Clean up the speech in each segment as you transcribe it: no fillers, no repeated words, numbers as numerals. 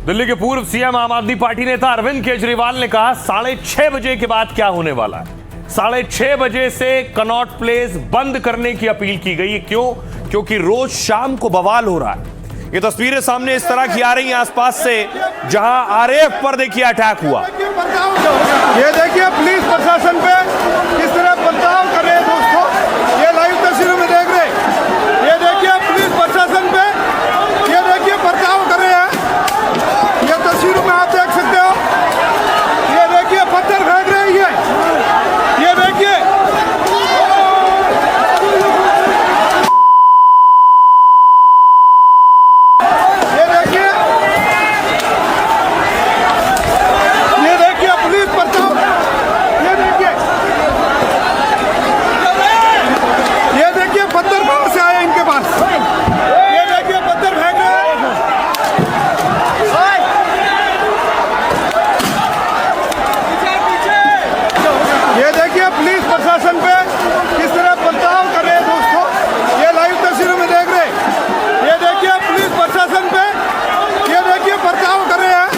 दिल्ली के पूर्व सीएम आम आदमी पार्टी नेता अरविंद केजरीवाल ने कहा 6:30 बजे के बाद क्या होने वाला है। 6:30 बजे से कनॉट प्लेस बंद करने की अपील की गई है। क्यों? क्योंकि रोज शाम को बवाल हो रहा है। ये तस्वीरें सामने इस तरह की आ रही हैं आसपास से, जहां आरएएफ पर देखिए अटैक हुआ। ये देखिए पुलिस प्रशासन पे किस तरह बर्ताव कर रहे हैं दोस्तों, ये लाइव तस्वीरों में देख रहे हैं। ये देखिए पुलिस प्रशासन पे ये देखिए बर्ताव कर रहे हैं, ये तस्वीरों में आप देख सकते हो। ये देखिए पत्थर फेंक रहे हैं, ये देखिए प्रशासन पे किस तरह बर्ताव कर रहे हैं दोस्तों, ये लाइव तस्वीरों में देख रहे हैं। ये देखिए पुलिस प्रशासन पे ये देखिए बर्ताव कर रहे हैं,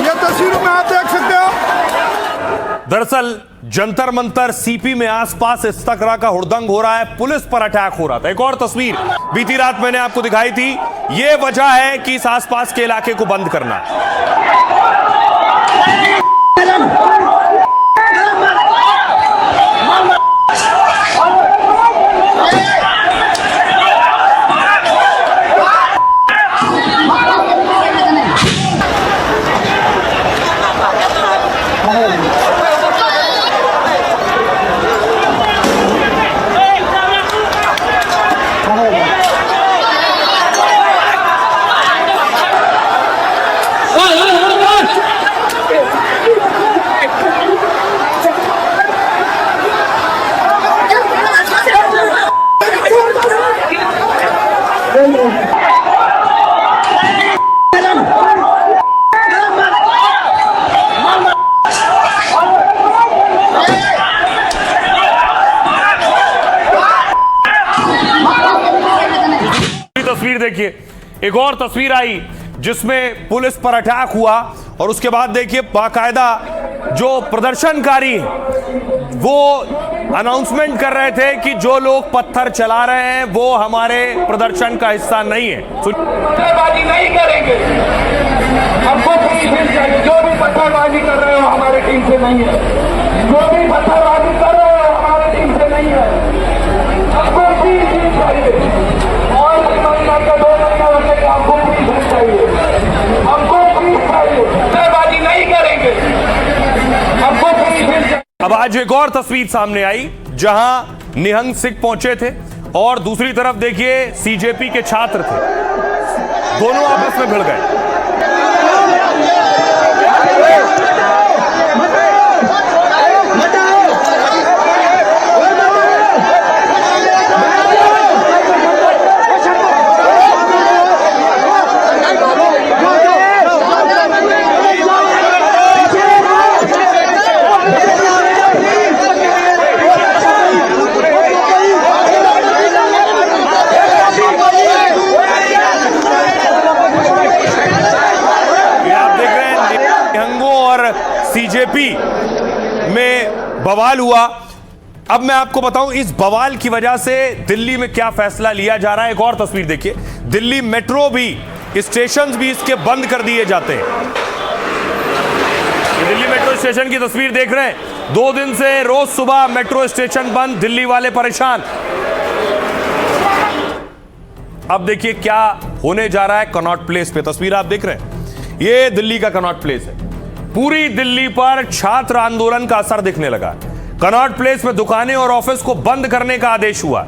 ये तस्वीरों में आप देख सकते हो। दरअसल जंतर मंतर सीपी में आसपास इस तरह का हुड़दंग हो रहा है, पुलिस पर अटैक हो रहा था। एक और तस्वीर बीती रात मैंने आपको दिखाई थी। यह वजह है कि इस आसपास के इलाके को बंद करना। तस्वीर देखिए, एक और तस्वीर आई जिसमें पुलिस पर अटैक हुआ और उसके बाद देखिए बाकायदा जो प्रदर्शनकारी हैं वो अनाउंसमेंट कर रहे थे कि जो लोग पत्थर चला रहे हैं वो हमारे प्रदर्शन का हिस्सा नहीं है। पत्थरबाजी नहीं करेंगे, हमको जो भी पत्थरबाजी कर रहे हो हमारे टीम से नहीं है, जो भी पत्थरबाजी कर रहे हो हमारे टीम से नहीं है। हमको 3 दिन चाहिए और 2 महीना लगेगा, हमको 3 दिन चाहिए, हमको 3 चाहिए, पत्थरबाजी नहीं करेंगे, हमको 3 दिन चाहिए। अब आज एक और तस्वीर सामने आई जहां निहंग सिख पहुंचे थे और दूसरी तरफ देखिए सीजेपी के छात्र थे, दोनों आपस में भिड़ गए। सीजेपी में बवाल हुआ। अब मैं आपको बताऊं इस बवाल की वजह से दिल्ली में क्या फैसला लिया जा रहा है। एक और तस्वीर देखिए, दिल्ली मेट्रो भी, स्टेशन भी इसके बंद कर दिए जाते हैं। दिल्ली मेट्रो स्टेशन की तस्वीर देख रहे हैं, 2 दिन से रोज सुबह मेट्रो स्टेशन बंद, दिल्ली वाले परेशान। अब देखिए क्या होने जा रहा है कनॉट प्लेस पे। तस्वीर आप देख रहे हैं, ये दिल्ली का कनॉट प्लेस है। पूरी दिल्ली पर छात्र आंदोलन का असर दिखने लगा। कनॉट प्लेस में दुकानें और ऑफिस को बंद करने का आदेश हुआ।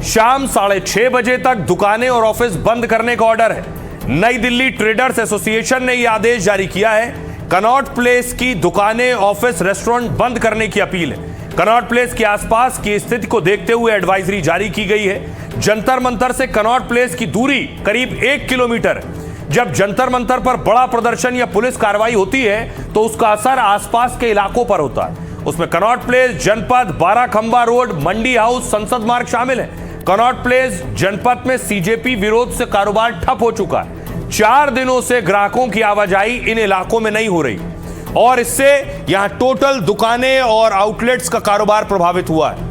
शाम 6:30 बजे तक दुकानें और ऑफिस बंद करने का ऑर्डर है। नई दिल्ली ट्रेडर्स एसोसिएशन ने यह आदेश जारी किया है। कनॉट प्लेस की दुकानें, ऑफिस, रेस्टोरेंट बंद करने की अपील है। कनॉट प्लेस के आसपास की स्थिति को देखते हुए एडवाइजरी जारी की गई है। जंतर मंतर से कनॉट प्लेस की दूरी करीब 1 किलोमीटर है। जब जंतर मंतर पर बड़ा प्रदर्शन या पुलिस कार्रवाई होती है तो उसका असर आसपास के इलाकों पर होता है। उसमें कनॉट प्लेस, जनपद, 12 खंबा रोड, मंडी हाउस, संसद मार्ग शामिल है। कनॉट प्लेस जनपद में सीजेपी विरोध से कारोबार ठप हो चुका है। 4 दिनों से ग्राहकों की आवाजाही इन इलाकों में नहीं हो रही और इससे यहां टोटल दुकानें और आउटलेट्स का कारोबार प्रभावित हुआ है।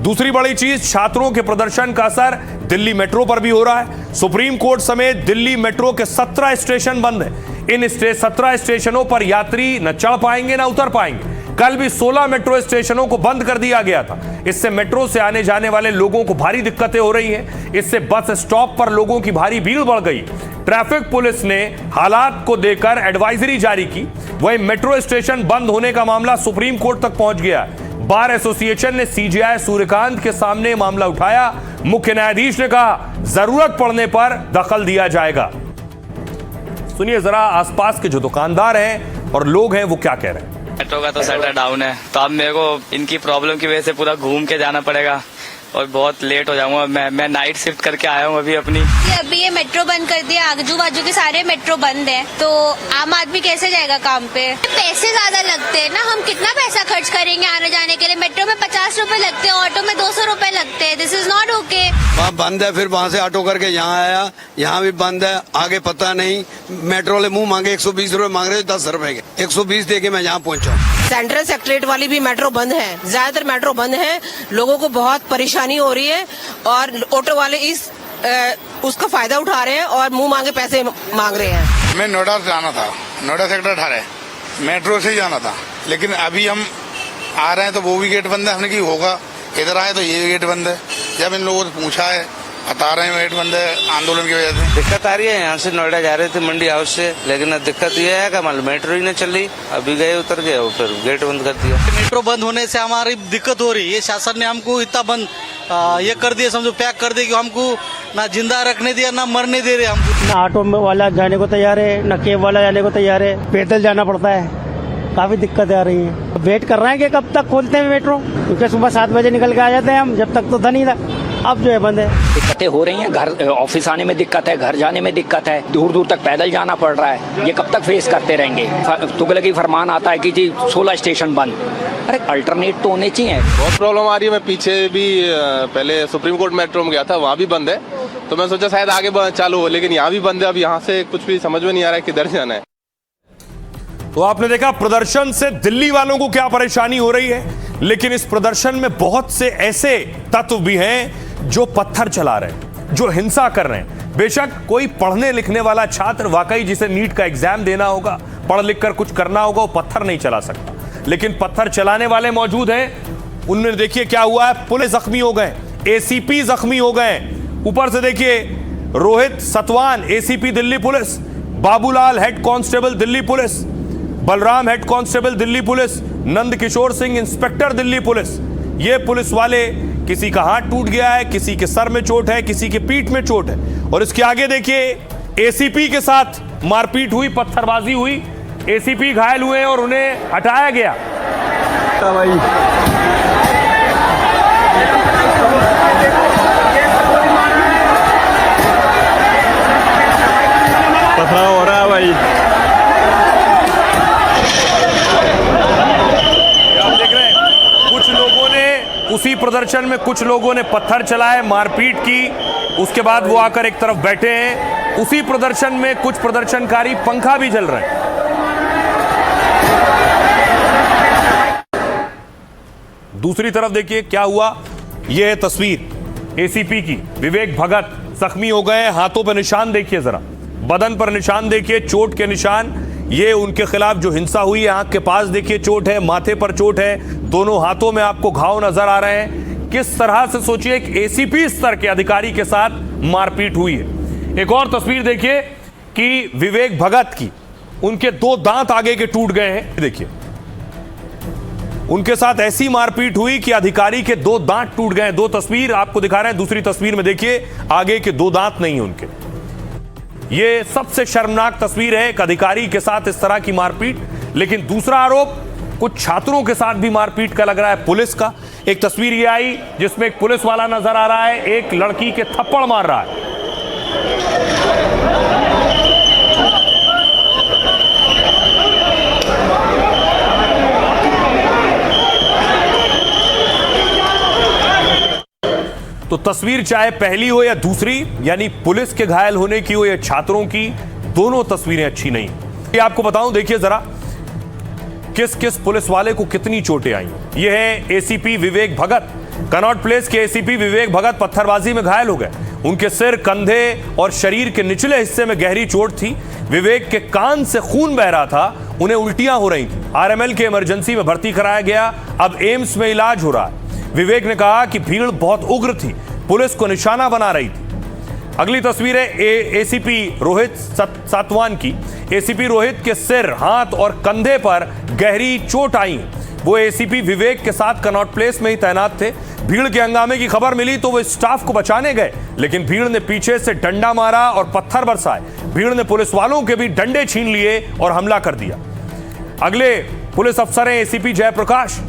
दूसरी बड़ी चीज, छात्रों के प्रदर्शन का असर दिल्ली मेट्रो पर भी हो रहा है। सुप्रीम कोर्ट समेत दिल्ली मेट्रो के 17 स्टेशन बंद हैं। इन 17 स्टेशनों पर यात्री न चढ़ पाएंगे न उतर पाएंगे। कल भी 16 मेट्रो स्टेशनों को बंद कर दिया गया था। इससे मेट्रो से आने जाने वाले लोगों को भारी दिक्कतें हो रही हैं। इससे बस स्टॉप पर लोगों की भारी भीड़ बढ़ गई। ट्रैफिक पुलिस ने हालात को देखकर एडवाइजरी जारी की। वहीं मेट्रो स्टेशन बंद होने का मामला सुप्रीम कोर्ट तक पहुंच गया। बार एसोसिएशन ने सीजेआई सूर्यकांत के सामने मामला उठाया। मुख्य न्यायाधीश ने कहा जरूरत पड़ने पर दखल दिया जाएगा। सुनिए जरा आसपास के जो दुकानदार हैं और लोग हैं वो क्या कह रहे हैं। मेट्रो का तो शटर डाउन है, तो अब मेरे को इनकी प्रॉब्लम की वजह से पूरा घूम के जाना पड़ेगा और बहुत लेट हो जाऊंगा। मैं नाइट शिफ्ट करके आया हूँ अभी अभी ये मेट्रो बंद कर दिया, आजू बाजू के सारे मेट्रो बंद है, तो आम आदमी कैसे जाएगा काम पे। पैसे ज्यादा लगते हैं ना, हम कितना पैसा खर्च करेंगे आने जाने के लिए। मेट्रो में 50 रुपए लगते हैं, ऑटो में 200 रुपए लगते हैं। This is not okay. वहाँ बंद है, फिर वहाँ से ऑटो करके यहाँ आया, यहाँ भी बंद है, आगे पता नहीं। मेट्रो वाले मुंह मांगे 120 रुपए मांग रहे, 10 रुपए के 120 दे के मैं यहाँ पहुँचा। सेंट्रल सेक्रेटरीट वाली भी मेट्रो बंद है, ज्यादातर मेट्रो बंद है। लोगों को बहुत परेशानी हो रही है और ऑटो वाले उसका फायदा उठा रहे हैं और मुंह मांगे पैसे मांग रहे हैं। मैं नोएडा से जाना था, नोएडा सेक्टर 18 मेट्रो से ही जाना था, लेकिन अभी हम आ रहे हैं तो वो भी गेट बंद है। हमने की होगा, इधर आए तो ये गेट बंद है। जब इन लोगों से पूछा है बता रहे हैं गेट बंद है आंदोलन की वजह से। दिक्कत आ रही है। यहाँ से नोएडा जा रहे थे मंडी हाउस से, लेकिन दिक्कत ये है कि मतलब मेट्रो ही नहीं चल रही। अभी गए उतर गए और फिर गेट बंद कर दिया। मेट्रो बंद होने से हमारी दिक्कत हो रही है। शासन ने हमको इतना बंद ये कर दिया, समझो पैक कर दिया कि हमको ना जिंदा रखने दिया ना मरने दे रहे हमको। ना ऑटो वाला जाने को तैयार है, ना केब वाला जाने को तैयार है, पैदल जाना पड़ता है। काफी दिक्कतें आ रही हैं। वेट कर रहे हैं कि कब तक खोलते हैं मेट्रो, क्योंकि सुबह 7 बजे निकल के आ जाते हैं हम, जब तक तो था नहीं था। अब जो है बंद है। दिक्कतें हो रही हैं, घर ऑफिस आने में दिक्कत है, घर जाने में दिक्कत है, दूर दूर तक पैदल जाना पड़ रहा है। ये कब तक फेस करते रहेंगे। तुगलकी फरमान आता है कि जी 16 स्टेशन बंद। अरे अल्टरनेट तो होने चाहिए। बहुत प्रॉब्लम आ रही है। मैं पीछे भी पहले सुप्रीम कोर्ट मेट्रो में गया था, वहाँ भी बंद है, तो मैं सोचा शायद आगे चालू हो, लेकिन यहाँ भी बंद है। अब यहाँ से कुछ भी समझ में नहीं आ रहा है किधर जाना है। तो आपने देखा प्रदर्शन से दिल्ली वालों को क्या परेशानी हो रही है, लेकिन इस प्रदर्शन में बहुत से ऐसे तत्व भी हैं जो पत्थर चला रहे हैं, जो हिंसा कर रहे हैं। बेशक कोई पढ़ने लिखने वाला छात्र वाकई जिसे नीट का एग्जाम देना होगा, पढ़ लिख कर कुछ करना होगा, वो पत्थर नहीं चला सकता, लेकिन पत्थर चलाने वाले मौजूद हैं। उनमें देखिए क्या हुआ है, पुलिस जख्मी हो गए, एसीपी जख्मी हो गए। ऊपर से देखिए Rohit Satwan ACP Delhi police, Babulal head constable Delhi police, Balram head constable Delhi police, Nand Kishore Singh inspector Delhi police. ये पुलिस वाले, किसी का हाथ टूट गया है, किसी के सर में चोट है, किसी के पीठ में चोट है। और इसके आगे देखिए एसीपी के साथ मारपीट हुई, पत्थरबाजी हुई, एसीपी घायल हुए और उन्हें हटाया गया। पथराव हो रहा है भाई। उसी प्रदर्शन में कुछ लोगों ने पत्थर चलाए, मारपीट की, उसके बाद वो आकर एक तरफ बैठे हैं। उसी प्रदर्शन में कुछ प्रदर्शनकारी पंखा भी जल रहे हैं। दूसरी तरफ देखिए क्या हुआ। यह है तस्वीर एसीपी की। विवेक भगत जख्मी हो गए, हाथों पर निशान देखिए, जरा बदन पर निशान देखिए, चोट के निशान। ये उनके खिलाफ जो हिंसा हुई है, आंख के पास देखिए चोट है, माथे पर चोट है, दोनों हाथों में आपको घाव नजर आ रहे हैं। किस तरह से सोचिए एक एसीपी स्तर के अधिकारी के साथ मारपीट हुई है। एक और तस्वीर देखिए कि विवेक भगत की, उनके 2 दांत आगे के टूट गए हैं। देखिए उनके साथ ऐसी मारपीट हुई कि अधिकारी के 2 दांत टूट गए। 2 तस्वीर आपको दिखा रहे हैं। दूसरी तस्वीर में देखिए आगे के 2 दांत नहीं है उनके। ये सबसे शर्मनाक तस्वीर है, एक अधिकारी के साथ इस तरह की मारपीट। लेकिन दूसरा आरोप कुछ छात्रों के साथ भी मारपीट का लग रहा है, पुलिस का। एक तस्वीर ये आई जिसमें एक पुलिस वाला नजर आ रहा है, एक लड़की के थप्पड़ मार रहा है। तो तस्वीर चाहे पहली हो या दूसरी, यानी पुलिस के घायल होने की हो या छात्रों की, दोनों तस्वीरें अच्छी नहीं। ये आपको बताऊं, देखिए जरा किस किस पुलिस वाले को कितनी चोटें आई। ये है एसीपी विवेक भगत। कनॉट प्लेस के एसीपी विवेक भगत पत्थरबाजी में घायल हो गए। उनके सिर, कंधे और शरीर के निचले हिस्से में गहरी चोट थी। विवेक के कान से खून बह रहा था, उन्हें उल्टियां हो रही थी। आरएमएल के इमरजेंसी में भर्ती कराया गया, अब एम्स में इलाज हो रहा है। विवेक ने कहा कि भीड़ बहुत उग्र थी, पुलिस को निशाना बना रही थी। अगली तस्वीर है एसीपी रोहित सातवान की। एसीपी रोहित के सिर, हाथ और कंधे पर गहरी चोट आई। वो एसीपी विवेक के साथ कनॉट प्लेस में ही तैनात थे। भीड़ के हंगामे की खबर मिली तो वो स्टाफ को बचाने गए, लेकिन भीड़ ने पीछे से डंडा मारा और पत्थर बरसाए। भीड़ ने पुलिस वालों के भी डंडे छीन लिए और हमला कर दिया। अगले पुलिस अफसर हैं एसीपी जयप्रकाश।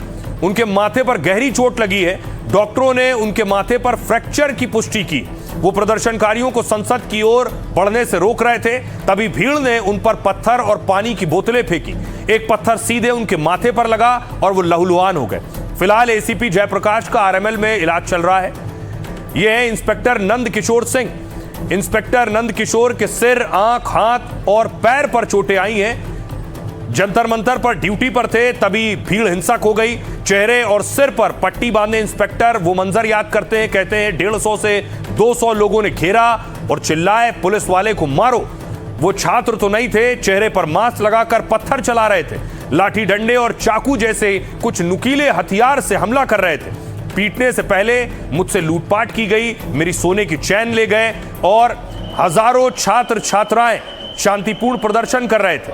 उनके माथे पर गहरी चोट लगी है। डॉक्टरों ने उनके माथे पर फ्रैक्चर की पुष्टि की। वो प्रदर्शनकारियों को संसद की ओर बढ़ने से रोक रहे थे, तभी भीड़ ने उन पर पत्थर और पानी की बोतलें फेंकी। एक पत्थर सीधे उनके माथे पर लगा और वो लहूलुहान हो गए। फिलहाल एसीपी जयप्रकाश का आरएमएल में इलाज चल रहा है। ये है इंस्पेक्टर नंद किशोर सिंह। इंस्पेक्टर नंद किशोर के सिर, आंख, हाथ और पैर पर चोटें आई हैं। जंतर मंतर पर ड्यूटी पर थे, तभी भीड़ हिंसक हो गई। चेहरे और सिर पर पट्टी बांधे इंस्पेक्टर वो मंजर याद करते हैं। कहते हैं 150 से 200 लोगों ने घेरा और चिल्लाए, पुलिस वाले को मारो। वो छात्र तो नहीं थे, चेहरे पर मास्क लगाकर पत्थर चला रहे थे। लाठी डंडे और चाकू जैसे कुछ नुकीले हथियार से हमला कर रहे थे। पीटने से पहले मुझसे लूटपाट की गई, मेरी सोने की चैन ले गए और हजारों छात्र छात्राएं शांतिपूर्ण प्रदर्शन कर रहे थे।